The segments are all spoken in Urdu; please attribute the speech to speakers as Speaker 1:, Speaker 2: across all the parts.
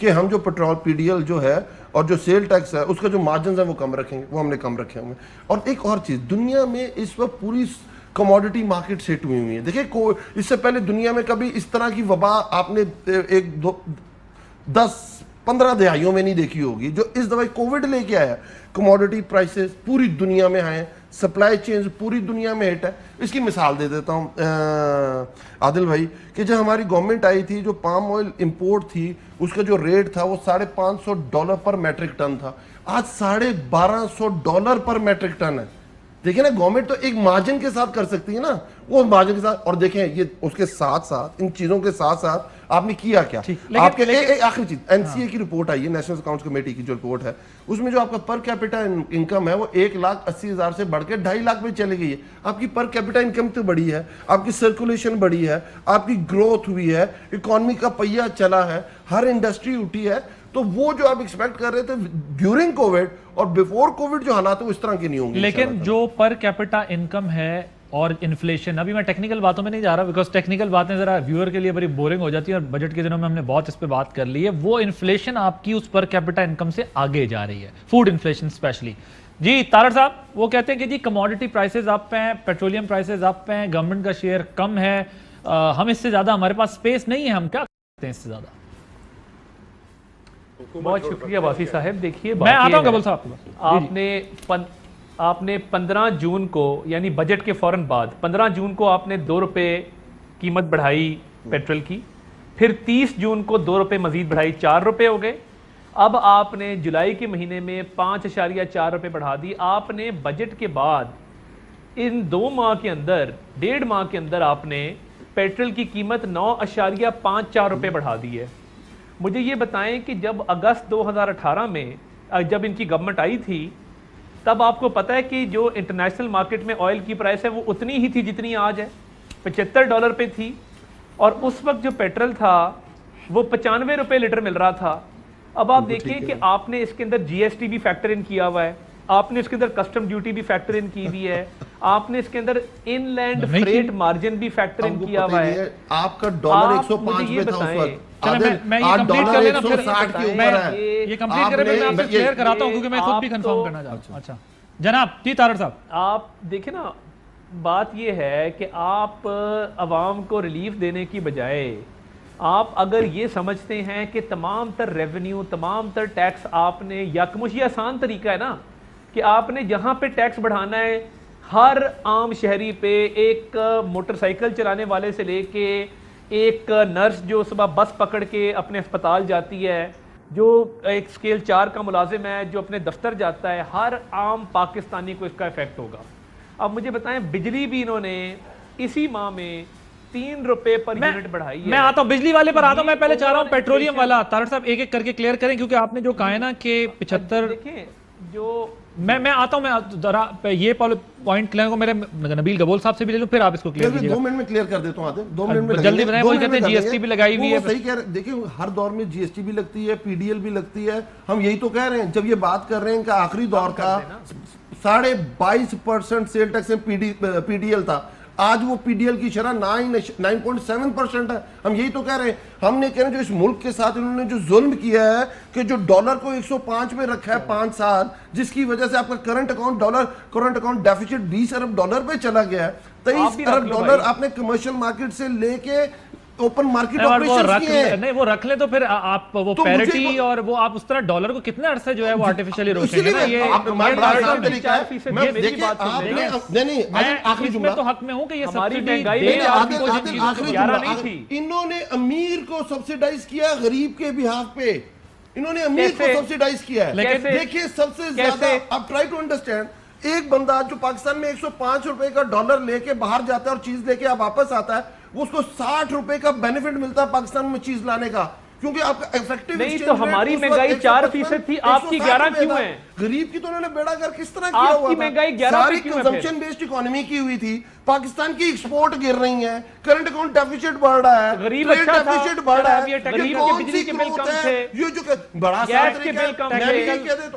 Speaker 1: کہ ہم جو پیٹرول PDL جو ہے اور جو سیل ٹیکس ہے اس کا جو مارجنز ہیں وہ کم رکھیں گے, وہ ہم نے کم رکھے ہوئے. اور ایک اور چیز, دنیا میں اس وقت پوری کموڈٹی مارکیٹ سیٹ ہوئی ہوئی ہے. دیکھیں اس سے پہلے دنیا میں کبھی اس طرح کی وبا آپ نے 10-15 دہائیوں میں نہیں دیکھی ہوگی جو اس دفعہ کووڈ لے کے آیا. کموڈٹی پرائسز پوری دنیا میں آئے, سپلائی چینز پوری دنیا میں ہٹ ہے. اس کی مثال دے دیتا ہوں عادل بھائی, کہ جب ہماری گورنمنٹ آئی تھی, جو پام آئل امپورٹ تھی اس کا جو ریٹ تھا وہ $550 پر میٹرک ٹن تھا, آج $1250 پر میٹرک ٹن ہے. دیکھیں نا, گورنمنٹ تو ایک مارجن کے ساتھ کر سکتی ہے نا, وہ مارجن کے ساتھ. اور دیکھیں یہ اس کے ساتھ ساتھ, ان چیزوں کے ساتھ ساتھ آپ نے کیا کیا. آپ کے آخری چیز, NCA کی رپورٹ آئی ہے, نیشنل اکاؤنٹس کمیٹی کی جو رپورٹ ہے, اس میں جو آپ کا پر کیپٹا انکم ہے وہ 1,80,000 سے بڑھ کے 2.5 لاکھ پہ چلی گئی ہے. آپ کی پر کیپٹا انکم تو بڑی ہے, آپ کی سرکولیشن بڑی ہے, آپ کی گروتھ ہوئی ہے, اکانومی کا پہیہ چلا ہے, ہر انڈسٹری اٹھی ہے. تو وہ جو آپ ایکسپیکٹ کر رہے تھے ڈیورنگ کووڈ اور بیفور کووڈ جو حالات ہیں وہ اس طرح کے نہیں ہوں گے.
Speaker 2: لیکن جو پر کیپٹا انکم ہے اور انفلیشن, ابھی میں ٹیکنیکل باتوں میں نہیں جا رہا بیکاز ٹیکنیکل باتیں ذرا ویور کے لیے بڑی بورنگ ہو جاتی ہے, اور بجٹ کے دنوں میں ہم نے بہت اس پہ بات کر لی ہے. وہ انفلیشن آپ کی اس پر کیپٹا انکم سے آگے جا رہی ہے, فوڈ انفلیشن اسپیشلی. جی طارق صاحب وہ کہتے ہیں کہ جی کموڈٹی پرائسز اپ ہیں, پیٹرولیم پرائسز اپ ہیں, گورنمنٹ کا شیئر کم ہے, ہم اس سے زیادہ, ہمارے پاس اسپیس نہیں ہے, ہم کیا کرتے ہیں اس سے زیادہ.
Speaker 3: بہت شکریہ واسی صاحب. دیکھیے
Speaker 2: میں آتا ہوں قبل صاحب,
Speaker 3: آپ نے 15 جون کو یعنی بجٹ کے فوراً بعد 15 جون کو آپ نے ₹2 قیمت بڑھائی پیٹرول کی, پھر 30 جون کو ₹2 مزید بڑھائی, ₹4 ہو گئے. اب آپ نے جولائی کے مہینے میں 5.4 بڑھا دی. آپ نے بجٹ کے بعد ان 2 ماہ کے اندر, 1.5 ماہ کے اندر آپ نے پیٹرول کی قیمت 9.54 بڑھا دی ہے. مجھے یہ بتائیں کہ جب اگست 2018 میں جب ان کی گورنمنٹ آئی تھی, تب آپ کو پتہ ہے کہ جو انٹرنیشنل مارکیٹ میں آئل کی پرائس ہے وہ اتنی ہی تھی جتنی آج ہے, $75 پہ تھی. اور اس وقت جو پیٹرول تھا وہ $95 لیٹر مل رہا تھا. اب آپ دیکھیں کہ آپ نے اس کے اندر GST بھی فیکٹر ان کیا ہوا ہے, آپ نے اس کے اندر کسٹم ڈیوٹی بھی فیکٹر ان کی ہوئی ہے, آپ نے اس کے اندر ان لینڈ فریٹ مارجن بھی فیکٹر ان کیا ہوا ہے.
Speaker 1: آپ کا ڈالر 105 پہ تھا اس وقت,
Speaker 2: میں یہ کمپلیٹ کر لینا, پھر میں یہ کمپلیٹ کرے میں آپ سے کلیئر کراتا ہوں کیونکہ میں خود بھی کنفرم کرنا چاہتا ہوں. اچھا جناب جی طارق صاحب,
Speaker 3: آپ دیکھیں نا, بات یہ ہے کہ آپ عوام کو ریلیف دینے کی بجائے آپ اگر یہ سمجھتے ہیں کہ تمام تر ریونیو, تمام تر ٹیکس آپ نے یکمش, یہ آسان طریقہ ہے نا کہ آپ نے جہاں پہ ٹیکس بڑھانا ہے ہر عام شہری پہ, ایک موٹر سائیکل چلانے والے سے لے کے ایک نرس جو صبح بس پکڑ کے اپنے اسپتال جاتی ہے, جو ایک اسکیل 4 کا ملازم ہے جو اپنے دفتر جاتا ہے, ہر عام پاکستانی کو اس کا ایفیکٹ ہوگا. اب مجھے بتائیں, بجلی بھی انہوں نے اسی ماہ میں ₹3 پر یونٹ بڑھائی ہے.
Speaker 2: میں آتا ہوں بجلی والے پر آتا ہوں, میں پہلے چاہ رہا ہوں پیٹرولیم والا. طارق صاحب ایک ایک کر کے کلیئر کریں کیونکہ آپ نے جو کہا ہے نا کہ 75,
Speaker 3: دیکھیں جو
Speaker 2: میں آتا ہوں, میں ذرا یہ پوائنٹ کلیئر کو میرے نبیل گبول صاحب سے بھی لے لوں, پھر آپ اس کو کلیئر کیجئے گا.
Speaker 1: 2 منٹ میں کلیئر کر دیتا ہوں آدھے, 2 منٹ میں
Speaker 2: جلدی بتائیں. وہ کہتے ہیں GST بھی لگائی ہوئی ہے,
Speaker 1: وہ صحیح کہہ رہے ہیں. دیکھیں ہر دور میں GST بھی لگتی ہے, PDL بھی لگتی ہے, ہم یہی تو کہہ رہے ہیں. جب یہ بات کر رہے ہیں کہ آخری دور تھا 22.5% سیل ٹیکس میں PDL تھا, آج وہ PDL کی شرح 9.7% ہے. ہم یہی تو کہہ رہے ہیں. ہم نے کہہ رہے ہیں جو اس ملک کے ساتھ انہوں نے جو ظلم کیا ہے کہ جو ڈالر کو 105 پہ رکھا ہے 5 سال, جس کی وجہ سے آپ کا کرنٹ اکاؤنٹ ڈیفیسٹ $20 ارب پہ چلا گیا ہے. $23 ارب آپ نے کمرشل مارکیٹ سے لے کے اوپن مارکیٹ آپریشنز کی ہیں.
Speaker 2: نہیں وہ رکھ لیں تو پھر آپ وہ پیرٹی اور وہ آپ اس طرح ڈالر کو کتنے عرصے جو ہے وہ آرٹیفیشلی روکیں گے. میں تو حق میں ہوں کہ یہ سبسڈی
Speaker 1: انہوں نے امیر کو سبسیڈائز کیا غریب کے بہاف پہ, انہوں نے امیر کو سبسیڈائز کیا ہے. دیکھیے سب سے زیادہ آپ ٹرائی ٹو انڈرسٹینڈ, ایک بندہ جو پاکستان میں $105 کا ڈالر لے کے باہر جاتا ہے اور چیز لے کے واپس آتا ہے, وہ اس کو $60 کا بینیفٹ ملتا ہے پاکستان میں چیز لانے کا, کیونکہ آپ کا ایفیکٹیو
Speaker 3: نہیں تو ہماری مہنگائی 4% تھی, آپ کی 11 کیوں ہے؟
Speaker 1: غریب کی تو انہوں نے بیڑا کر کس طرح کیا ہوا
Speaker 3: آپ کی مہنگائی 11 پہ کیوں ہے؟
Speaker 1: کنزمپشن بیسڈ اکانومی کی ہوئی تھی, پاکستان کی ایکسپورٹ گر رہی ہیں, کرنٹ اکاؤنٹ ڈیفیسٹ بڑھ رہا ہے,
Speaker 3: غریب اچھا تھا,
Speaker 1: ڈیفیسٹ بڑھ رہا ہے,
Speaker 3: غریب کے بجلی کے بل کم تھے,
Speaker 1: یہ جو بڑا
Speaker 3: گیس کے بل کم تھے,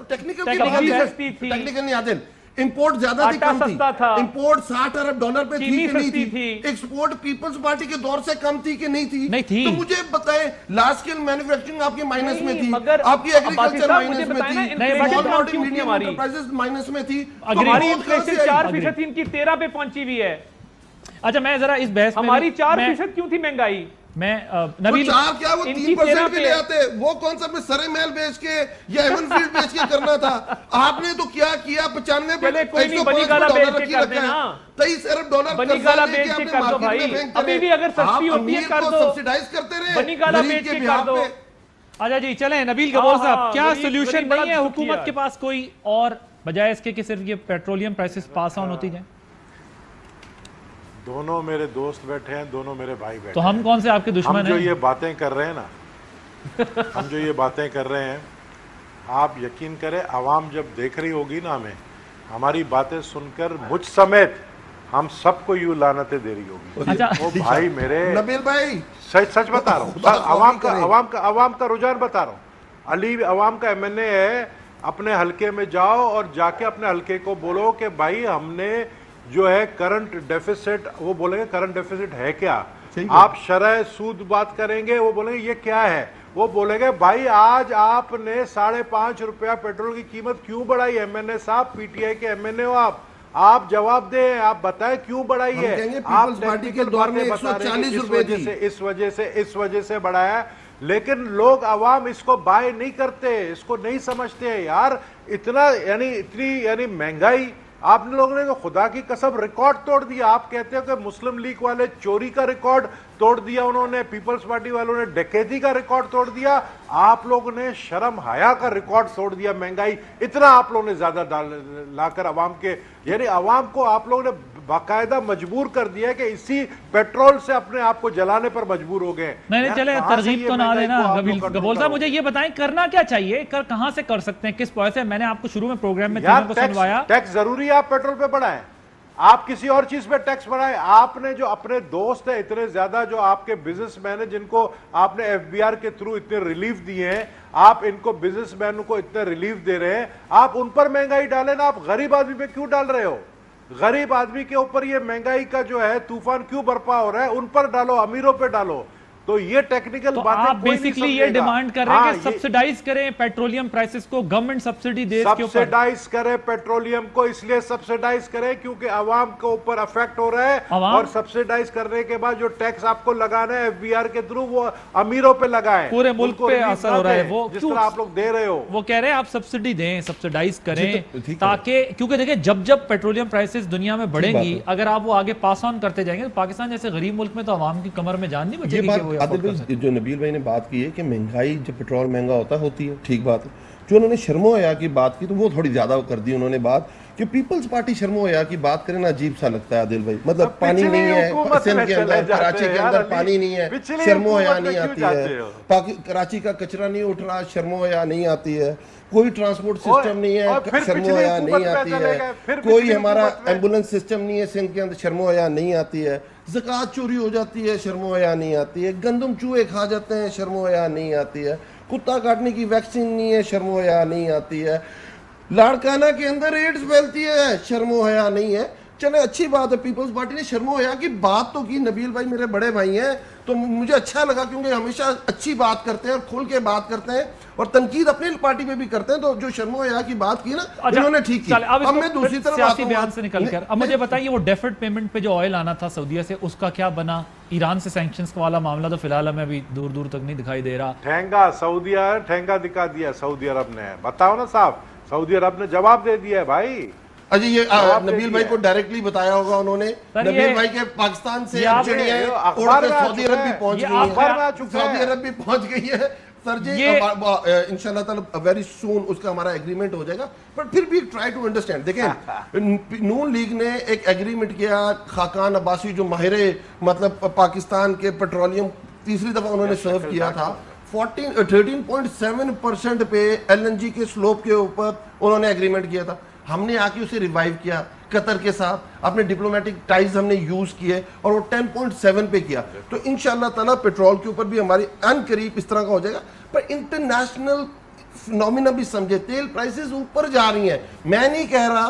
Speaker 1: ٹیکنیکل کی بات ہے, ٹیکنیکل نہیں عادل, امپورٹ زیادہ تھی کم
Speaker 3: سستا تھا،
Speaker 1: امپورٹ 60 ارب ڈالر پہ تھی
Speaker 3: چینی
Speaker 1: کہ نہیں
Speaker 3: سستی
Speaker 1: تھی،
Speaker 3: تھی،
Speaker 1: ایکسپورٹ پیپلز پارٹی کے دور سے کم تھی کہ نہیں تھی؟
Speaker 2: نہیں تھی۔
Speaker 1: تو مجھے بتائیں لارج اسکیل مینوفیکچرنگ آپ کی مائنس میں تھی،
Speaker 3: مگر
Speaker 1: آپ کی ایگریکلچر مائنس میں تھی،
Speaker 3: small
Speaker 1: model medium enterprises minus میں تھی،
Speaker 3: ہماری انفلیشن 4% ان کی 13 پہ پہنچی ہوئی ہے۔
Speaker 2: اچھا میں ذرا اس بحث میں
Speaker 3: ہماری 4% کیوں تھی مہنگائی؟
Speaker 2: میں
Speaker 1: وہ
Speaker 2: نبیل
Speaker 1: 4 کیا وہ 3% کے لے آتے، وہ کون سا سرے محل بیچ کے یا ایون فیلڈ بیچ کے کرنا تھا؟ آپ نے تو کیا 95
Speaker 3: چلے کوئی نہیں، بنی گالا بیچ کے کر دینا،
Speaker 1: 23 ارب ڈالر
Speaker 3: بنی گالا بیچ کے کر دو بھائی، ابھی بھی اگر سستی ہوتی ہے کر دو،
Speaker 1: سبسیڈائز کرتے رہے
Speaker 3: بنی گالا بیچ کے کر دو۔
Speaker 2: اچھا جی چلیں نبیل گبور صاحب، کیا سولوشن نہیں ہے
Speaker 3: بڑا
Speaker 2: حکومت کے پاس کوئی اور بجائے اس کے کہ صرف یہ پیٹرولیم پرائسز پاس آن ہوتی جائیں؟
Speaker 4: دونوں میرے دوست بیٹھے ہیں، دونوں میرے بھائی بیٹھے ہیں،
Speaker 2: تو ہم کون سے آپ کے
Speaker 4: ہم
Speaker 2: دشمن
Speaker 4: جو
Speaker 2: ہیں؟
Speaker 4: یہ باتیں کر رہے ہیں نا ہم جو یہ باتیں کر رہے ہیں، آپ یقین کریں عوام جب دیکھ رہی ہوگی نا ہمیں، ہماری باتیں سن کر مجھ سمیت ہم سب کو یوں لعنتیں دے رہی ہوگی۔
Speaker 2: اچھا
Speaker 4: وہ بھائی میرے
Speaker 1: نبیل بھائی
Speaker 4: سچ بتا رہا ہوں، عوام کا رجحان بتا رہا ہوں، علی عوام کا ایم این اے ہے، اپنے حلقے میں جاؤ اور جا کے اپنے حلقے کو بولو کہ بھائی ہم نے جو ہے کرنٹ ڈیفیسٹ، وہ بولیں گے کرنٹ ڈیفیسٹ ہے کیا، آپ شرح سود بات کریں گے، وہ بولیں گے یہ کیا ہے، وہ بولیں گے بھائی آج آپ نے 5.5 روپیہ پیٹرول کی قیمت کیوں بڑھائی؟ ایم این اے صاحب، پی ٹی آئی کے ایم این اے ہو آپ جواب دیں، آپ بتائیں کیوں بڑھائی ہے؟ آپ
Speaker 1: پارٹی کے دور میں 140 روپے تھی،
Speaker 4: اس وجہ سے بڑھایا ہے، لیکن لوگ عوام اس کو بائی نہیں کرتے، اس کو نہیں سمجھتے یار، اتنی مہنگائی، آپ نے لوگوں نے خدا کی قسم ریکارڈ توڑ دیا۔ آپ کہتے ہو کہ مسلم لیگ والے چوری کا ریکارڈ توڑ دیا، انہوں نے پیپلز پارٹی والوں نے ڈکیتی کا ریکارڈ توڑ دیا، آپ لوگوں نے شرم حیا کا ریکارڈ توڑ دیا، مہنگائی اتنا آپ لوگوں نے زیادہ لا کر عوام کے، یعنی عوام کو آپ لوگوں نے باقاعدہ مجبور کر دیا کہ اسی پیٹرول سے اپنے آپ کو جلانے پر مجبور ہو گئے۔
Speaker 2: نہیں چلے ترغیب تو نہ دینا گبور صاحب، مجھے یہ بتائیں کرنا کیا چاہیے، کہاں سے کر سکتے ہیں، کس پوائنٹ سے؟ میں نے آپ کو شروع میں پروگرام میں تینوں کو سنوایا،
Speaker 4: ٹیکس ضروری ہے، آپ پیٹرول پہ بڑھائیں، آپ کسی اور چیز پہ ٹیکس بڑھائیں، آپ نے جو اپنے دوست ہیں اتنے زیادہ، جو آپ کے بزنس مین ہیں جن کو آپ نے ایف بی آر کے تھرو اتنے ریلیف دیے ہیں، آپ ان کو بزنس مینوں کو اتنے ریلیف دے رہے ہیں، آپ ان پر مہنگائی ڈالیں نا، آپ غریب آدمی پہ کیوں ڈال رہے ہو؟ غریب آدمی کے اوپر یہ مہنگائی کا جو ہے طوفان کیوں برپا ہو رہا ہے؟ ان پر ڈالو، امیروں پہ ڈالو۔ تو یہ ٹیکنیکل باتیں
Speaker 2: آپ بیسیکلی یہ ڈیمانڈ کر رہے ہیں کہ سبسیڈائز کریں پیٹرولیم پرائسز کو، گورنمنٹ سبسیڈی دے، اس کے اوپر
Speaker 4: سبسیڈائز کریں پیٹرولیم کو، اس لیے سبسیڈائز کریں کیونکہ عوام کے اوپر افیکٹ ہو رہا ہے، اور سبسیڈائز کرنے کے بعد جو ٹیکس آپ کو لگانا ہے ایف بی آر کے تھرو، وہ امیروں پہ لگائیں،
Speaker 2: پورے ملک پہ اثر ہو رہا ہے، وہ
Speaker 4: جس طرح آپ لوگ دے رہے ہو۔
Speaker 2: وہ کہہ رہے ہیں آپ سبسیڈی دیں، سبسیڈائز کریں، تاکہ کیونکہ دیکھیں جب پیٹرولیم پرائسز دنیا میں بڑھیں گی، اگر آپ وہ آگے پاس آن کرتے جائیں گے، پاکستان جیسے غریب ملک میں تو عوام کی کمر میں جان نہیں بچے گی کہ وہ افورڈ کر سکتے۔
Speaker 1: جو نبیل بھائی نے بات کی ہے کہ مہنگائی جب پیٹرول مہنگا ہوتی ہے، ٹھیک بات ہے، جو انہوں نے شرم و حیا کی بات کی تو وہ تھوڑی زیادہ کر دی انہوں نے بات، کہ پیپلز پارٹی شرم و حیا کی بات کرے نا، عجیب سا لگتا ہے عادل بھائی، مطلب پانی نہیں ہے سندھ کے اندر، کراچی کے اندر پانی نہیں ہے، شرم و حیا نہیں آتی ہے، کراچی کا کچرا نہیں اٹھ رہا، شرم و حیا نہیں آتی ہے، کوئی ٹرانسپورٹ سسٹم نہیں ہے، شرم و حیا نہیں آتی ہے، کوئی ہمارا ایمبولنس سسٹم نہیں ہے سندھ کے اندر، شرم و حیا نہیں آتی ہے، زکوٰۃ چوری ہو جاتی ہے، شرم و حیا نہیں آتی ہے، گندم چوہے کھا جاتے ہیں، شرم و حیا نہیں آتی ہے، کتا کاٹنے کی ویکسین نہیں ہے، شرم و حیا نہیں آتی ہے، لاڑکانہ کے اندر ایڈز پھیلتی ہے، شرم و حیا نہیں ہے۔ چلے اچھی بات ہے، پیپلز پارٹی نے شرم و حیا کی بات تو کی، نبیل بھائی میرے بڑے بھائی ہیں تو مجھے اچھا لگا، کیونکہ ہمیشہ اچھی بات کرتے ہیں اور کھل کے بات کرتے ہیں، اور تنقید اپنی پارٹی پہ بھی کرتے ہیں، تو جو شرم و حیا کی بات کی نا انہوں نے ٹھیک کی۔ اب میں دوسری طرف
Speaker 2: سیاسی بیان سے نکل کر اب مجھے بتائیے، وہ ڈیفرڈ پیمنٹ پہ جو آئل آنا تھا سعودیہ سے، اس کا کیا بنا؟ ایران سے سینکشنز والا معاملہ تو فی الحال ہمیں ابھی دور دور تک نہیں دکھائی دے رہا۔
Speaker 4: ٹھینگا سعودیہ ٹھینگا دکھا دیا سعودی عرب نے، بتاؤ نا صاحب، سعودی عرب نے جواب دے دیا ہے بھائی۔
Speaker 1: اجی یہ نبیل بھائی کو ڈائریکٹلی بتایا ہوگا انہوں نے، نبیل بھائی کے پاکستان سے چڑیاں اڑ کے سعودی عرب بھی پہنچ گئی ہیں، سعودی عرب بھی پہنچ گئی ہے سر جی، انشاءاللہ تعالی ویری سون اس کا ہمارا ایگریمنٹ ہو جائے گا، پر پھر بھی ٹرائی ٹو انڈرسٹینڈ۔ دیکھیں نون لیگ نے ایک ایگریمنٹ کیا، خاقان عباسی جو ماہر مطلب پاکستان کے پیٹرولیم تیسری دفعہ انہوں نے سرو کیا تھا، 13.7% پہ ایل این جی کے سلوپ کے اوپر انہوں نے ایگریمنٹ کیا تھا، ہم نے آ کے اسے ریوائیو کیا قطر کے ساتھ، اپنے ڈپلومیٹک ٹائز ہم نے یوز کیے اور وہ 10.7 پہ کیا، تو انشاءاللہ تعالیٰ پیٹرول کے اوپر بھی ہماری ان قریب اس طرح کا ہو جائے گا۔ پر انٹرنیشنل فنومینا بھی سمجھے، تیل پرائسز اوپر جا رہی ہیں، میں نہیں کہہ رہا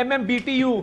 Speaker 3: MMBTU,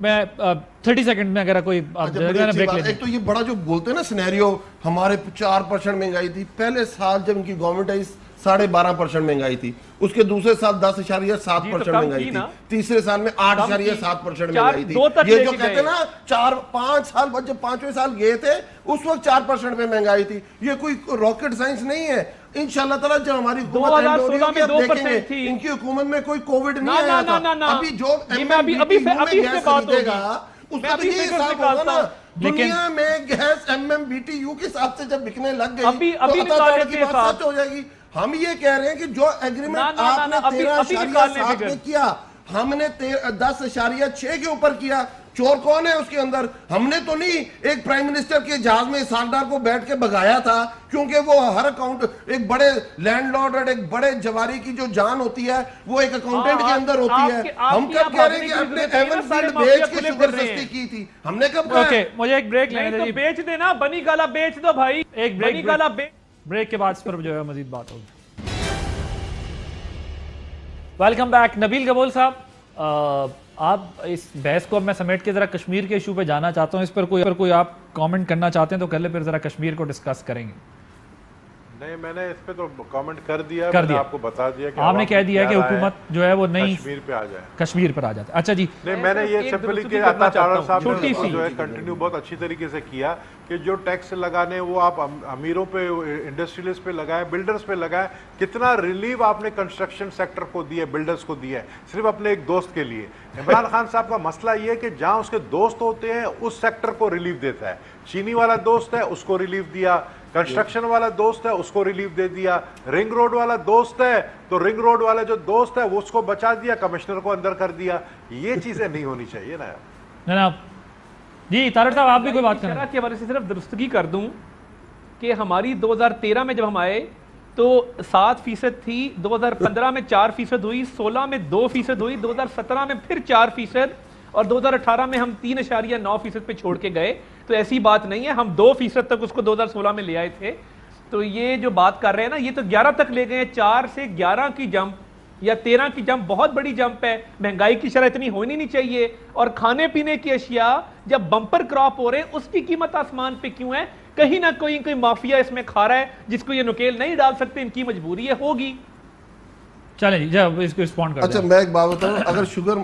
Speaker 2: میں 30 سیکنڈ میں اگر کوئی آپ بریک لیں.
Speaker 1: ایک تو یہ بڑا جو بولتے ہیں نا سینیریو, ہمارے 4% مہنگائی تھی پہلے سال جب ان کی گورنمنٹ آئی 12.5% مہنگائی تھی, اس کے دوسرے سال 10.7% مہنگائی تھی, تیسرے سال میں 8.7% مہنگائی تھی. یہ جو کہتے ہیں نا 4-5 سال بعد جب 5ویں سال گئے تھے اس وقت 4% پہ مہنگائی تھی. یہ کوئی راکٹ سائنس نہیں ہے. انشاءاللہ تعالیٰ جب ہماری حکومت اینڈ ہو رہی ہوگی آپ دیکھیں گے ان کی حکومت میں کوئی کووڈ نہیں آیا تھا. ابھی جو گیس خریدے گا اس کا تو یہ حساب ہوگا نا. دنیا میں گیس MMBTU کے حساب سے جب بکنے لگ گئی تو اللہ تعالیٰ کی بات سچ ہو جائے گی. ہم یہ کہہ رہے ہیں کہ جو ایگریمنٹ آپ نے 13.7 میں کیا, ہم نے 10.6 کے اوپر کیا. چور کون ہے اس کے اندر؟ ہم نے تو نہیں ایک پرائم منسٹر کے جہاز میں سالدار کو بیٹھ کے بگایا تھا کیونکہ وہ ہر اکاؤنٹ ایک بڑے لینڈ لارڈ اور ایک بڑے جواری کی جو جان ہوتی ہے وہ ایک اکاؤنٹنٹ کے اندر ہوتی ہے. ہم کب کہہ رہے ہیں کہ ہم نے ایون فیلڈ بیچ کے شوگر سستی کی تھی؟ ہم نے کب کہا؟
Speaker 2: مجھے ایک بریک لینے
Speaker 3: دیں. بیچ دینا, بنی گالا بیچ دو بھائی,
Speaker 2: ایک
Speaker 3: بنی گالا
Speaker 2: بریک کے بعد اس پر جو ہے مزید بات ہوگی. Welcome back. نبیل گبول صاحب, آپ اس بحث کو اب میں سمیٹ کے ذرا کشمیر کے ایشو پہ جانا چاہتا ہوں. اس پر کوئی آپ کامنٹ کرنا چاہتے ہیں تو کر لیں, پھر ذرا کشمیر کو ڈسکس کریں گے.
Speaker 4: نہیں, میں نے اس پہ تو کامنٹ کر دیا, میں نے آپ کو بتا دیا کہ
Speaker 2: آپ نے کہہ دیا کہ حکومت جو ہے وہ نہیں
Speaker 4: کشمیر پہ آ جائے,
Speaker 2: کشمیر پر آ جاتے. اچھا جی,
Speaker 4: نہیں میں نے یہ سمپلی کہ عطا چاڑر صاحب نے جو ہے کنٹینیو بہت اچھی طریقے سے کیا کہ جو ٹیکس لگانے وہ آپ امیروں پہ, انڈسٹریلسٹ پہ لگائیں, بلڈرز پہ لگائیں. کتنا ریلیف آپ نے کنسٹرکشن سیکٹر کو دیا, بلڈرز کو دیا ہے, صرف اپنے ایک دوست کے لیے. عمران خان صاحب کا مسئلہ یہ ہے کہ جہاں اس کے دوست ہوتے ہیں اس سیکٹر کو ریلیف دیتا ہے. چینی والا دوست ہے اس کو ریلیف دیا, کنسٹرکشن والا دوست ہے اس کو ریلیف دے دیا, رنگ روڈ والا دوست ہے تو رنگ روڈ والا جو دوست ہے وہ اس کو بچا دیا, کمشنر کو اندر کر دیا. یہ چیزیں نہیں ہونی چاہیے نا
Speaker 2: جناب. جی طارق صاحب آپ بھی کوئی بات کریں.
Speaker 3: شرح کے حوالے سے صرف درستگی کر دوں کہ ہماری 2013 میں جب ہم آئے تو 7% تھی, 2015 میں 4% ہوئی, 16 میں 2% ہوئی, 2017 میں پھر 4% اور 2018 میں ہم 3.9% پہ چھوڑ کے گئے. تو ایسی بات نہیں ہے, ہم 2% تک اس کو 2016 میں لے آئے تھے. تو یہ جو بات کر رہے ہیں نا, یہ تو 11 تک لے گئے ہیں. 4 سے 11 کی جمپ یا 13 کی جمپ بہت بڑی جمپ ہے. مہنگائی کی شرح اتنی ہونی نہیں چاہیے. اور کھانے پینے کی اشیاء جب بمپر کراپ ہو رہے ہیں اس کی قیمت آسمان پہ کیوں ہے؟ کہیں نہ کوئی مافیا اس میں کھا رہا ہے جس کو یہ نکیل نہیں ڈال سکتے, ان کی مجبوری ہے, ہوگی.
Speaker 2: چلیں جی جب اس کو رسپونڈ کر.
Speaker 1: اچھا میں ایک بات بتاؤں, اگر شوگر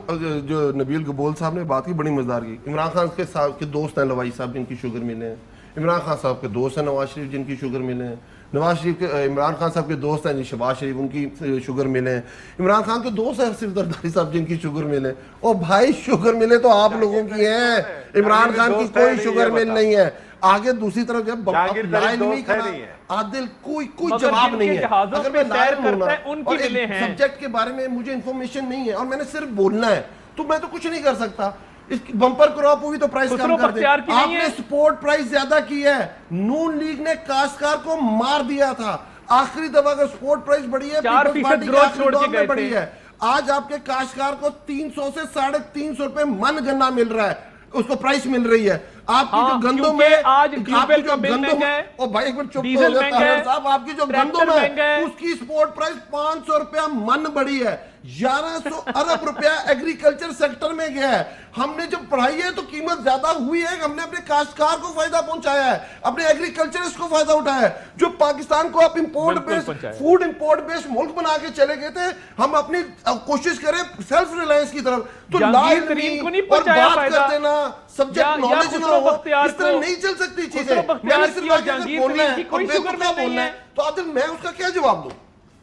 Speaker 1: جو نبیل گبول صاحب نے بات کی بڑی مزدار کی. عمران خان کے دوست ہیں لوائی صاحب جن کی شوگر ملے ہیں, عمران خان صاحب کے دوست ہیں نواز شریف جن کی شوگر ملے ہیں, نواز شریف کے عمران خان صاحب کے دوست ہیں شہباز شریف ان کی شوگر ملے ہیں, عمران خان کے دوست ہیں صرف زرداری صاحب جن کی شوگر ملے ہیں. اور بھائی شوگر ملے تو آپ لوگوں کی ہیں, عمران خان کی کوئی شوگر مل نہیں ہے. آگے دوسری طرف جب عادل کوئی جواب نہیں ہے. اگر میں لائر ہوں نا اور سبجیکٹ کے بارے میں مجھے انفارمیشن نہیں ہے اور میں نے صرف بولنا ہے تو میں تو کچھ نہیں کر سکتا. اس کی بمپر کراپ ہوئی تو پرائس کم کر دیں. آپ نے سپورٹ پرائس زیادہ کی ہے. نون لیگ نے کاشتکار کو مار دیا تھا. آخری دفعہ کا سپورٹ پرائس بڑی ہے,
Speaker 3: 4% گروتھ چھوڑ کے گئے
Speaker 1: بڑی ہے. آج آپ کے کاشتکار کو 300 سے 350 روپے من گنا مل رہا ہے, اس کو پرائس مل رہی ہے. آپ کی جو گندم ہے,
Speaker 3: آج ڈیزل کا بل مہنگا ہے,
Speaker 1: اور بھائی ایک منٹ چپ ہو جاتا صاحب, آپ کی جو گندم ہے اس کی سپورٹ پرائس 500 روپیہ من بڑی ہے. 1100 ارب روپیہ ایگریکلچر سیکٹر میں گیا ہے. ہم نے جب پڑھائی ہے تو قیمت زیادہ ہوئی ہے, ہم نے اپنے کاشتکار کو فائدہ پہنچایا ہے, اپنے ایگریکلچرسٹ کو فائدہ اٹھایا ہے. جو پاکستان کو آپ امپورٹ بیس فوڈ امپورٹ بیس ملک بنا کے چلے گئے تھے, ہم اپنی کوشش کریں سیلف ریلائنس کی طرف. تو لائن اور بات کرتے نا سبجیکٹ نالج نہ ہو, اس طرح نہیں چل سکتی چیزیں. میں نے صرف آگے بولنا ہے اور بے تکا بولنا ہے, تو عادل میں اس کا کیا جواب دوں؟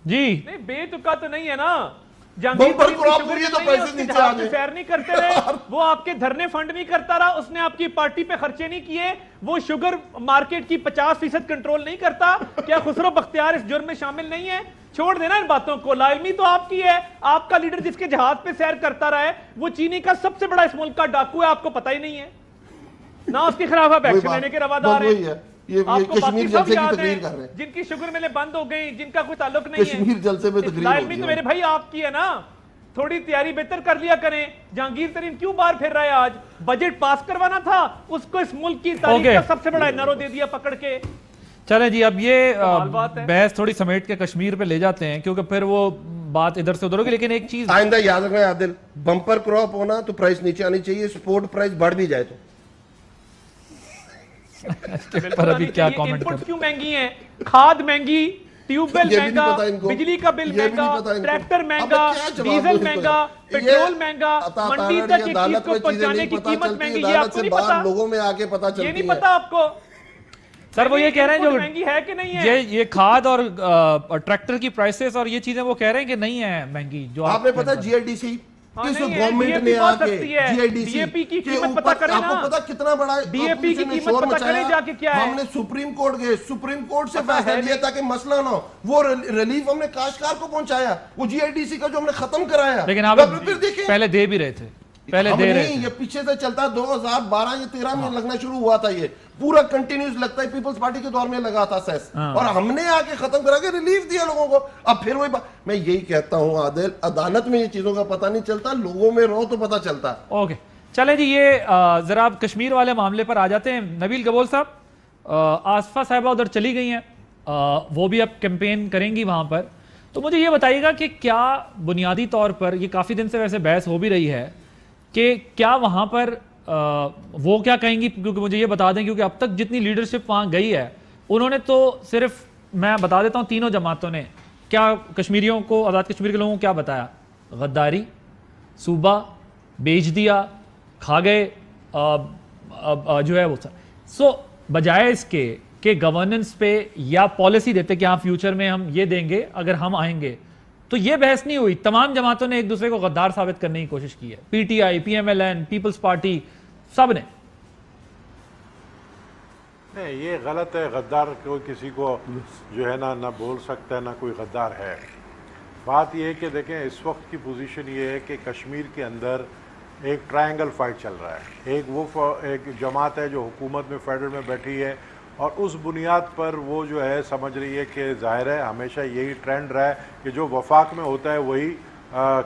Speaker 2: جی
Speaker 3: نہیں بے تکا تو نہیں ہے نا.
Speaker 1: بمپر کراپ ہوئی ہے تو پیسے نیچے آ گئے.
Speaker 3: سیر نہیں کرتے رہے, وہ آپ کے دھرنے فنڈ نہیں کرتا رہا, اس نے آپ کی پارٹی پہ خرچے نہیں کیے, وہ شوگر مارکیٹ کی 50% کنٹرول نہیں کرتا. کیا خسرو بختیار اس جرم میں شامل نہیں ہے؟ چھوڑ دینا ان باتوں کو. لا علمی تو آپ کی ہے. آپ کا لیڈر جس کے جہاز پہ سیر کرتا رہا ہے وہ چینی کا سب سے بڑا اس ملک کا ڈاکو ہے, آپ کو پتہ ہی نہیں ہے نہ اس کے خلاف آپ ایکشن لینے کے روادار ہیں.
Speaker 1: کشمیر جلسے کی تقریر کر رہے ہیں,
Speaker 3: جن کی شوگر ملیں بند ہو گئی, جن کا کوئی تعلق نہیں ہے.
Speaker 1: کشمیر جلسے میں تقریر ہو
Speaker 3: گئی. تو میرے بھائی آپ کی ہے نا, تھوڑی تیاری بہتر کر لیا کریں. جہانگیر ترین کیوں باہر پھر رہا ہے؟ آج بجٹ پاس کروانا تھا, اس کو اس ملک کی تاریخ کا سب سے بڑا نعرہ دے دیا پکڑ کے.
Speaker 2: چلیں جی اب یہ بحث تھوڑی سمیٹ کے کشمیر پہ لے جاتے ہیں, کیونکہ پھر وہ بات ادھر سے ادھر ہوگی, لیکن ایک چیز
Speaker 1: آئندہ یاد رکھنا عادل, بمپر کراپ ہونا تو پرائس نیچے آنی چاہیے, سپورٹ پرائس بڑھ بھی جائے تو.
Speaker 2: پر ابھی کیا کامنٹ
Speaker 3: انپٹ کیوں مہنگی ہیں, کھاد مہنگی, ٹیوب ویل مہنگا, بجلی کا بل مہنگا, ٹریکٹر مہنگا, ڈیزل مہنگا, پیٹرول مہنگا, منڈی تک ایک چیز کو پہنچانے کی قیمت مہنگی, یہ آپ کو نہیں پتا,
Speaker 1: لوگوں میں آ کے پتا چلتی ہے,
Speaker 3: یہ نہیں پتا آپ کو.
Speaker 2: سر وہ یہ کہہ رہے ہیں جو
Speaker 3: مہنگی ہے کہ نہیں ہے,
Speaker 2: یہ کھاد اور ٹریکٹر کی پرائسز اور یہ چیزیں وہ کہہ رہے ہیں کہ نہیں ہے مہنگی. جو
Speaker 1: آپ نے پتا جی I D C us government نے آ کے جی آئی ڈی سی
Speaker 3: کی قیمت پتا کریں نا,
Speaker 1: آپ کو پتا کتنا بڑا
Speaker 3: ڈی اے پی کی قیمت پتا کریں جا کے کیا ہے.
Speaker 1: ہم نے سپریم کورٹ گئے, سپریم کورٹ سے فیصلہ لیا تاکہ مسئلہ نہ ہو, وہ ریلیف ہم نے کاشتکار کو پہنچایا, وہ جی آئی ڈی سی کا جو ہم نے ختم کرایا.
Speaker 2: لیکن آپ پہلے دے بھی رہے تھے, پہلے دے رہے تھے,
Speaker 1: یہ پیچھے سے چلتا 2012 یا 13 میں لگنا شروع ہوا تھا, یہ پورا کنٹینیوس لگتا ہے, پیپلز پارٹی کے دور میں لگا تھا سیس, اور ہم نے آ کے ختم کرا کے ریلیف دیا لوگوں کو. اب پھر وہی میں یہی کہتا ہوں عادل, عدالت میں یہ چیزوں کا پتہ نہیں چلتا, لوگوں میں رہو تو پتہ چلتا.
Speaker 2: اوکے چلے جی, یہ ذرا کشمیر والے معاملے پر آ جاتے ہیں. نبیل گبول صاحب, آصفہ صاحبہ ادھر چلی گئی ہیں, وہ بھی اب کیمپین کریں گی وہاں پر, تو مجھے یہ بتائیے گا کہ کیا بنیادی طور پر, یہ کافی دن سے ویسے بحث ہو بھی رہی ہے, کہ کیا وہاں پر وہ کیا کہیں گی, کیونکہ مجھے یہ بتا دیں, کیونکہ اب تک جتنی لیڈرشپ وہاں گئی ہے انہوں نے تو صرف, میں بتا دیتا ہوں, تینوں جماعتوں نے کیا کشمیریوں کو, آزاد کشمیر کے لوگوں کو کیا بتایا, غداری, صوبہ بیچ دیا, کھا گئے, جو ہے وہ سو بجائے اس کے کہ گورننس پہ یا پالیسی دیتے کہ ہاں فیوچر میں ہم یہ دیں گے اگر ہم آئیں گے, تو یہ بحث نہیں ہوئی. تمام جماعتوں نے ایک دوسرے کو غدار ثابت کرنے کی کوشش کی ہے, P T I, P M L N, Peoples Party, سب نے.
Speaker 4: نہیں, یہ غلط ہے, غدار کوئی کسی کو جو ہے نہ بول سکتا ہے, نہ کوئی غدار ہے. بات یہ ہے کہ دیکھیں اس وقت کی پوزیشن یہ ہے کہ کشمیر کے اندر ایک ٹرائنگل فائٹ چل رہا ہے. ایک جماعت ہے جو حکومت میں فیڈرل میں بیٹھی ہے, اور اس بنیاد پر وہ جو ہے سمجھ رہی ہے کہ ظاہر ہے ہمیشہ یہی ٹرینڈ رہا ہے کہ جو وفاق میں ہوتا ہے وہی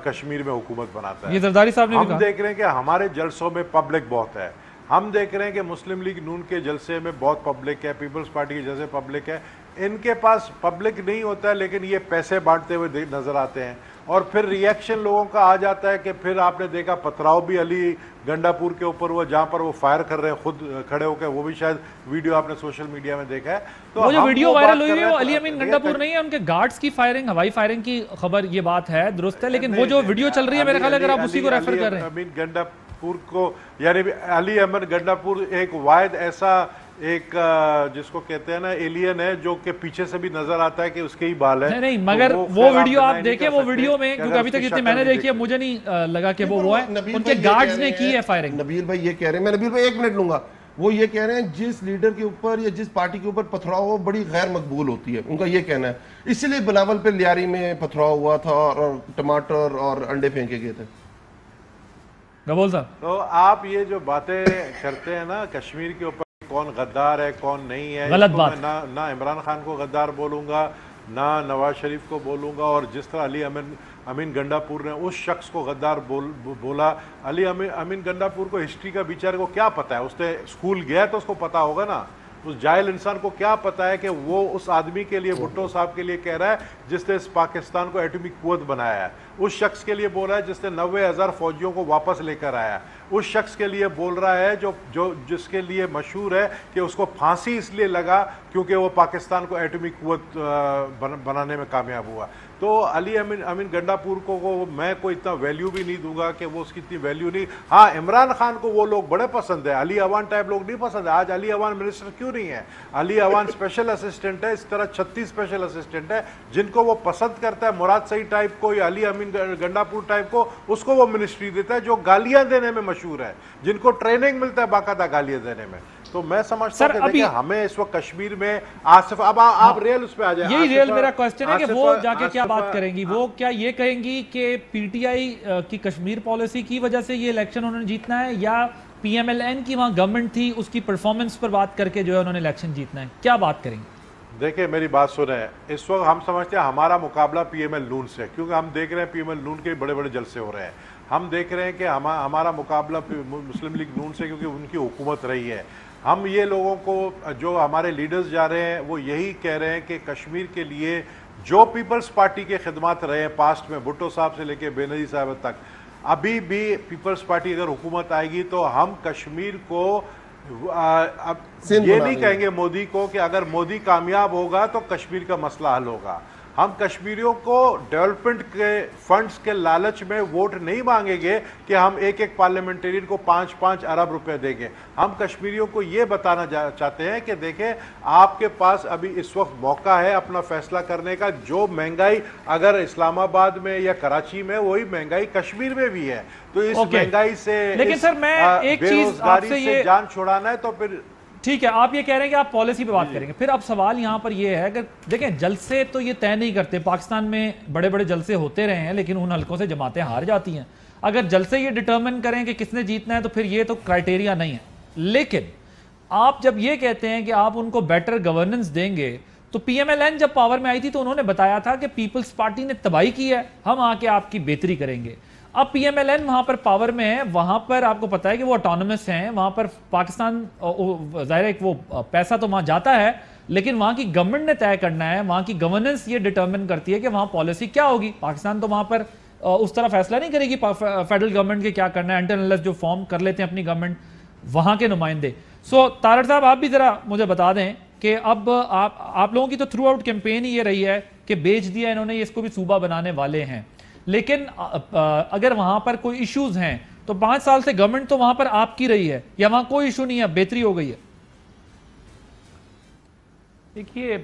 Speaker 4: کشمیر میں حکومت بناتا ہے.
Speaker 2: یہ زرداری صاحب نے
Speaker 4: ہم دیکھ رہے ہیں کہ ہمارے جلسوں میں پبلک بہت ہے, ہم دیکھ رہے ہیں کہ مسلم لیگ نون کے جلسے میں بہت پبلک ہے, پیپلز پارٹی کے جلسے پبلک ہے. ان کے پاس پبلک نہیں ہوتا ہے لیکن یہ پیسے بانٹتے ہوئے نظر آتے ہیں, اور پھر ری ایکشن لوگوں کا آ جاتا ہے کہ پھر آپ نے دیکھا پتھراؤ بھی علی گنڈا پور کے اوپر ہوا, جہاں پر وہ فائر کر رہے ہیں خود کھڑے ہو کے, وہ بھی شاید ویڈیو آپ نے سوشل میڈیا میں دیکھا ہے. تو
Speaker 2: وہ جو ویڈیو وائرل ہوئی ہے وہ علی امین گنڈا پور نہیں ہے, ان کے گارڈز کی فائرنگ, ہوائی فائرنگ کی خبر, یہ بات ہے درست ہے, لیکن وہ جو ویڈیو چل رہی ہے میرے خیال ہے اگر آپ اسی کو ریفر کر رہے ہیں,
Speaker 4: امین گنڈا پور کو, یعنی علی امین گنڈا پور ایک واحد ایسا ایک جس کو کہتے ہیں نا ایلین ہے جو کہ پیچھے سے بھی نظر آتا ہے کہ اس کے ہی بال ہے.
Speaker 2: نہیں مگر وہ ویڈیو آپ دیکھیں, وہ ویڈیو میں کیونکہ ابھی تک جتنی میں نے دیکھی ہے مجھے نہیں لگا کہ وہ ہے, ان کے گارڈز نے کی ہے فائرنگ.
Speaker 1: نبیل بھائی یہ کہہ رہے ہیں, میں نبیل بھائی 1 منٹ لوں گا, وہ یہ کہہ رہے ہیں جس لیڈر کے اوپر یا جس پارٹی کے اوپر پتھراؤ ہو بڑی غیر مقبول ہوتی ہے, ان کا یہ کہنا ہے, اسی لیے بلاول پہ لیاری میں پتھراؤ ہوا تھا اور ٹماٹر اور انڈے پھینکے گئے تھے.
Speaker 2: گبول صاحب,
Speaker 4: تو آپ یہ جو باتیں کرتے ہیں نا کشمیر کے اوپر کون غدار ہے کون نہیں ہے,
Speaker 2: غلط بات.
Speaker 4: نہ عمران خان کو غدار بولوں گا, نہ نواز شریف کو بولوں گا, اور جس طرح علی امین گنڈا پور نے اس شخص کو غدار بولا, علی امین گنڈا پور کو ہسٹری کا بیچارے کو کیا پتا ہے, اس نے اسکول گیا تو اس کو پتا ہوگا نا. اس جاہل انسان کو کیا پتا ہے کہ وہ اس آدمی کے لیے, بھٹو صاحب کے لیے کہہ رہا ہے جس نے اس پاکستان کو ایٹمی قوت بنایا ہے, اس شخص کے لیے بول رہا ہے جس نے 90,000 فوجیوں کو واپس لے کر آیا, اس شخص کے لیے بول رہا ہے جس کے لیے مشہور ہے کہ اس کو پھانسی اس لیے لگا کیونکہ وہ پاکستان کو ایٹمی قوت بنانے میں کامیاب ہوا. تو علی امین گنڈا پور کو میں کوئی اتنا ویلیو بھی نہیں دوں گا کہ وہ اس کی اتنی ویلیو نہیں. ہاں عمران خان کو وہ لوگ بڑے پسند ہیں, علی اوان ٹائپ لوگ نہیں پسند ہے. آج علی اوان منسٹر کیوں نہیں ہے, علی اوان اسپیشل اسسٹنٹ ہے, اس طرح 36 اسپیشل اسسٹنٹ ہے جن کو وہ پسند کرتا ہے. مراد سعید ٹائپ کو یا علی امین گنڈا پور ٹائپ کو, اس کو وہ منسٹری دیتا ہے جو گالیاں دینے میں مشہور ہے, جن کو ٹریننگ ملتا ہے باقاعدہ گالیاں دینے میں. تو میں سمجھتا ہوں کہ ہمیں اس وقت کشمیر میں آصف, اب آپ ریل اس پہ آ جائیں.
Speaker 2: یہی ریل میرا کوسچن ہے کہ وہ جا کے کیا بات کریں گی, وہ کیا یہ کہیں گی کہ پی ٹی آئی کی کشمیر پالیسی کی وجہ سے یہ الیکشن انہوں نے جیتنا ہے, یا پی ایم ایل این کی وہاں گورنمنٹ تھی اس کی پرفارمنس پر بات کر کے جو ہے انہوں نے الیکشن جیتنا ہے, کیا بات کریں گے؟
Speaker 4: دیکھیں میری بات سنیں, اس وقت ہم سمجھتے ہیں ہمارا مقابلہ پی ایم ایل نون سے, کیونکہ ہم دیکھ رہے ہیں پی ایم ایل نون کے بڑے بڑے جلسے ہو رہے ہیں. ہم دیکھ رہے ہیں کہ ہمارا مقابلہ مسلم لیگ نون سے, کیونکہ ان کی حکومت رہی ہے. ہم یہ لوگوں کو جو ہمارے لیڈرز جا رہے ہیں وہ یہی کہہ رہے ہیں کہ کشمیر کے لیے جو پیپلز پارٹی کے خدمات رہے ہیں پاسٹ میں، بھٹو صاحب سے لے کے بے نظیر صاحب تک، ابھی بھی پیپلز پارٹی اگر حکومت آئے گی تو ہم کشمیر کو اب یہ نہیں کہیں گے مودی کو کہ اگر مودی کامیاب ہوگا تو کشمیر کا مسئلہ حل ہوگا. ہم کشمیریوں کو ڈیولپمنٹ کے فنڈز کے لالچ میں ووٹ نہیں مانگیں گے کہ ہم ایک ایک پارلیمنٹرین کو 5-5 ارب روپے دیں گے. ہم کشمیریوں کو یہ بتانا چاہتے ہیں کہ دیکھیں آپ کے پاس ابھی اس وقت موقع ہے اپنا فیصلہ کرنے کا. جو مہنگائی اگر اسلام آباد میں یا کراچی میں، وہی مہنگائی کشمیر میں بھی ہے. تو اس مہنگائی سے،
Speaker 2: لیکن سر میں ایک چیز آپ سے یہ
Speaker 4: جان چھڑانا ہے تو پھر
Speaker 2: ٹھیک ہے، آپ یہ کہہ رہے ہیں کہ آپ پالیسی پہ بات کریں گے. پھر اب سوال یہاں پر یہ ہے کہ دیکھیں جلسے تو یہ طے نہیں کرتے. پاکستان میں بڑے بڑے جلسے ہوتے رہے ہیں لیکن ان حلقوں سے جماعتیں ہار جاتی ہیں. اگر جلسے یہ ڈٹرمن کریں کہ کس نے جیتنا ہے تو پھر یہ تو کرائٹیریا نہیں ہے. لیکن آپ جب یہ کہتے ہیں کہ آپ ان کو بیٹر گورننس دیں گے، تو پی ایم ایل این جب پاور میں آئی تھی تو انہوں نے بتایا تھا کہ پیپلز پارٹی نے تباہی کی ہے، ہم آ کے آپ کی بہتری کریں گے. اب پی ایم ایل این وہاں پر پاور میں ہے، وہاں پر آپ کو پتا ہے کہ وہ آٹونومس ہیں، وہاں پر پاکستان ظاہر ہے کہ وہ پیسہ تو وہاں جاتا ہے لیکن وہاں کی گورنمنٹ نے طے کرنا ہے، وہاں کی گورننس یہ ڈٹرمن کرتی ہے کہ وہاں پالیسی کیا ہوگی. پاکستان تو وہاں پر اس طرح فیصلہ نہیں کرے گی فیڈرل گورنمنٹ کے کیا کرنا ہے، انٹرنل جو فارم کر لیتے ہیں اپنی گورنمنٹ وہاں کے نمائندے. سو تارڑ صاحب آپ بھی ذرا مجھے بتا دیں کہ اب آپ لوگوں کی تو تھرو آؤٹ کیمپین ہی یہ رہی ہے کہ بیچ دیا انہوں نے، اس کو بھی صوبہ بنانے والے ہیں. لیکن اگر وہاں پر کوئی ایشوز ہیں تو 5 سال سے گورنمنٹ تو وہاں پر آپ کی رہی ہے، یا وہاں کوئی ایشو نہیں ہے، بہتری ہو گئی ہے؟
Speaker 3: دیکھیے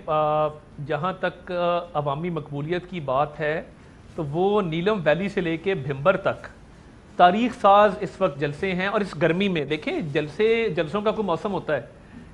Speaker 3: جہاں تک عوامی مقبولیت کی بات ہے تو وہ نیلم ویلی سے لے کے بھمبر تک تاریخ ساز اس وقت جلسے ہیں. اور اس گرمی میں دیکھیں جلسوں کا کوئی موسم ہوتا ہے،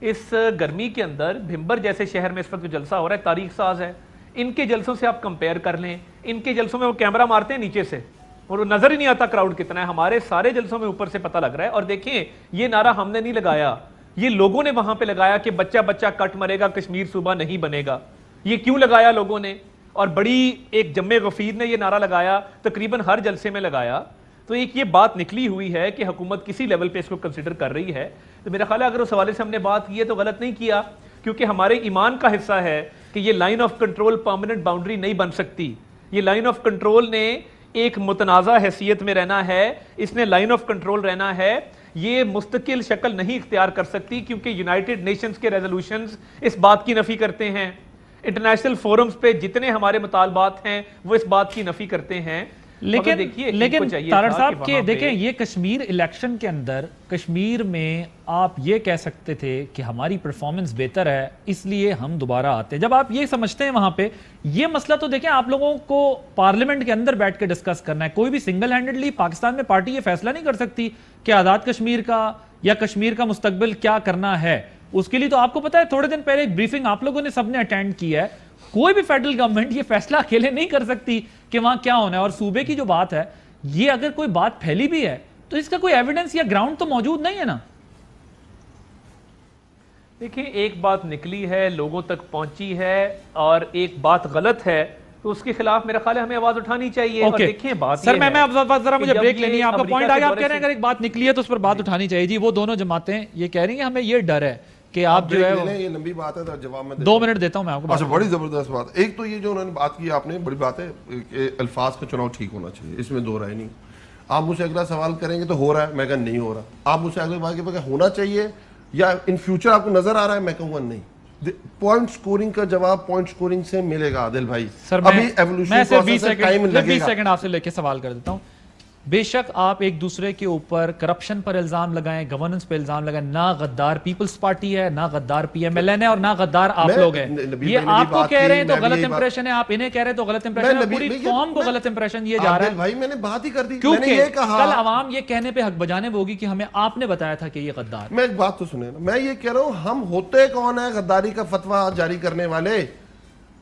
Speaker 3: اس گرمی کے اندر بھمبر جیسے شہر میں اس وقت جو جلسہ ہو رہا ہے تاریخ ساز ہے. ان کے جلسوں سے آپ کمپیئر کر لیں، ان کے جلسوں میں وہ کیمرہ مارتے ہیں نیچے سے اور وہ نظر ہی نہیں آتا کراؤڈ کتنا ہے. ہمارے سارے جلسوں میں اوپر سے پتہ لگ رہا ہے. اور دیکھیں یہ نعرہ ہم نے نہیں لگایا، یہ لوگوں نے وہاں پہ لگایا کہ بچہ بچہ کٹ مرے گا، کشمیر صوبہ نہیں بنے گا. یہ کیوں لگایا لوگوں نے؟ اور بڑی ایک جمع غفیر نے یہ نعرہ لگایا، تقریباً ہر جلسے میں لگایا. تو ایک یہ بات نکلی ہوئی ہے کہ حکومت کسی لیول پہ اس کو کنسیڈر کر رہی ہے. تو میرا خیال ہے اگر اس حوالے سے ہم نے بات کی ہے تو غلط نہیں کیا، کیونکہ ہمارے ایمان کا حصہ ہے کہ یہ line of control permanent boundary نہیں بن سکتی. یہ لائن آف کنٹرول نے ایک متنازع حیثیت میں رہنا ہے، اس نے لائن آف کنٹرول رہنا ہے. یہ مستقل شکل نہیں اختیار کر سکتی کیونکہ یونائٹڈ نیشنز کے ریزولوشنز اس بات کی نفی کرتے ہیں. انٹرنیشنل فورمز پہ جتنے ہمارے مطالبات ہیں وہ اس بات کی نفی کرتے ہیں.
Speaker 2: لیکن تارڑ صاحب کے دیکھیں یہ کشمیر الیکشن کے اندر کشمیر میں آپ یہ کہہ سکتے تھے کہ ہماری پرفارمنس بہتر ہے اس لیے ہم دوبارہ آتے ہیں. جب آپ یہ سمجھتے ہیں وہاں پہ یہ مسئلہ تو دیکھیں آپ لوگوں کو پارلیمنٹ کے اندر بیٹھ کے ڈسکس کرنا ہے. کوئی بھی سنگل ہینڈڈلی پاکستان میں پارٹی یہ فیصلہ نہیں کر سکتی کہ آزاد کشمیر کا یا کشمیر کا مستقبل کیا کرنا ہے. اس کے لیے تو آپ کو پتا ہے تھوڑے دن پہلے ایک بریفنگ آپ لوگوں نے سب نے اٹینڈ کیا ہے. کوئی بھی فیڈرل گورنمنٹ یہ فیصلہ اکیلے نہیں کر سکتی کہ وہاں کیا ہونا ہے. اور صوبے کی جو بات ہے یہ اگر کوئی بات پھیلی بھی ہے تو اس کا کوئی ایویڈنس یا گراؤنڈ تو موجود نہیں ہے نا.
Speaker 3: دیکھیں ایک بات نکلی ہے، لوگوں تک پہنچی ہے، اور ایک بات غلط ہے تو اس کے خلاف میرا خیال ہے ہمیں آواز اٹھانی چاہیے. اور دیکھیں بات
Speaker 2: سر میں اب ذرا مجھے بریک لینی ہے. آپ کا پوائنٹ آگے آپ کہہ رہے ہیں اگر ایک بات نکلی ہے تو اس پر بات اٹھانی چاہیے. جی وہ دونوں جماعتیں یہ کہہ رہی ہیں ہمیں یہ ڈر ہے کہ آپ جو ہے
Speaker 1: یہ لمبی بات ہے تو جواب میں
Speaker 2: 2 منٹ دیتا ہوں میں آپ کو.
Speaker 1: اچھا بڑی زبردست بات. ایک تو یہ جو انہوں نے بات کی آپ نے بڑی بات ہے کہ الفاظ کا چناؤ ٹھیک ہونا چاہیے، اس میں دو رائے نہیں. آپ مجھ سے اگلا سوال کریں گے تو ہو رہا ہے، میں کہا نہیں ہو رہا. آپ مجھ سے اگلے بات کہ ہونا چاہیے یا ان فیوچر آپ کو نظر آ رہا ہے، میں کہوں گا نہیں. پوائنٹ سکورنگ کا جواب پوائنٹ سکورنگ سے ملے گا عادل بھائی. ابھی ایوولوشن پروسیس ہے، ٹائم لگے گا.
Speaker 2: 20 سیکنڈ آپ سے لے کے سوال کر دیتا ہوں. بے شک آپ ایک دوسرے کے اوپر کرپشن پر الزام لگائیں، گورننس پہ الزام لگائیں. نہ غدار پیپلز پارٹی ہے، نہ غدار پی ایم ایل این ہے، اور نہ غدار آپ لوگ ہیں. یہ آپ کو کہہ رہے ہیں تو غلط امپریشن ہے، آپ انہیں کہہ رہے ہیں تو غلط امپریشن ہے. پوری قوم کو غلط امپریشن یہ جا رہا ہے.
Speaker 1: بھائی میں نے بات ہی کر دی،
Speaker 2: کیونکہ میں نے یہ کہا کل عوام یہ کہنے پہ حق بجانے ہوگی کہ ہمیں آپ نے بتایا تھا کہ یہ غدار.
Speaker 1: میں ایک بات تو سنیں، میں یہ کہہ رہا ہوں ہم ہوتے کون ہیں غداری کا فتویٰ جاری کرنے والے؟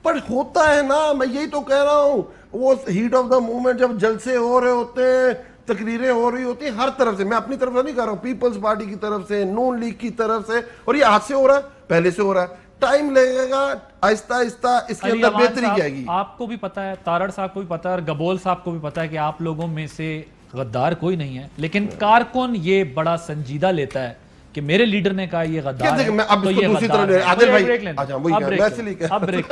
Speaker 1: پر ہوتا ہے نا، میں یہی تو کہہ رہا ہوں. وہ ہیٹ آف دا موومنٹ جب جلسے ہو رہے ہوتے ہیں، تقریریں ہو رہی ہوتی ہیں ہر طرف سے، میں اپنی طرف سے نہیں کہہ رہا ہوں، پیپلز پارٹی کی طرف سے، نون لیگ کی طرف سے، اور یہ ہاتھ سے ہو رہا ہے، پہلے سے ہو رہا ہے. ٹائم لگے گا، آہستہ آہستہ اس کے اندر بہتری کی آئے گی.
Speaker 2: آپ کو بھی پتا ہے، تارڑ صاحب کو بھی پتا ہے، اور گبول صاحب کو بھی پتا ہے کہ آپ لوگوں میں سے غدار کوئی نہیں ہے. لیکن کارکن یہ بڑا سنجیدہ لیتا ہے کہ میرے لیڈر نے کہا یہ غدار ہے
Speaker 1: اب اس کو دوسری طرف عادل بھائی
Speaker 2: اب بریک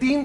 Speaker 1: 3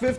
Speaker 1: 5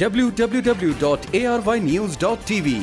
Speaker 5: www.arYnews.tv।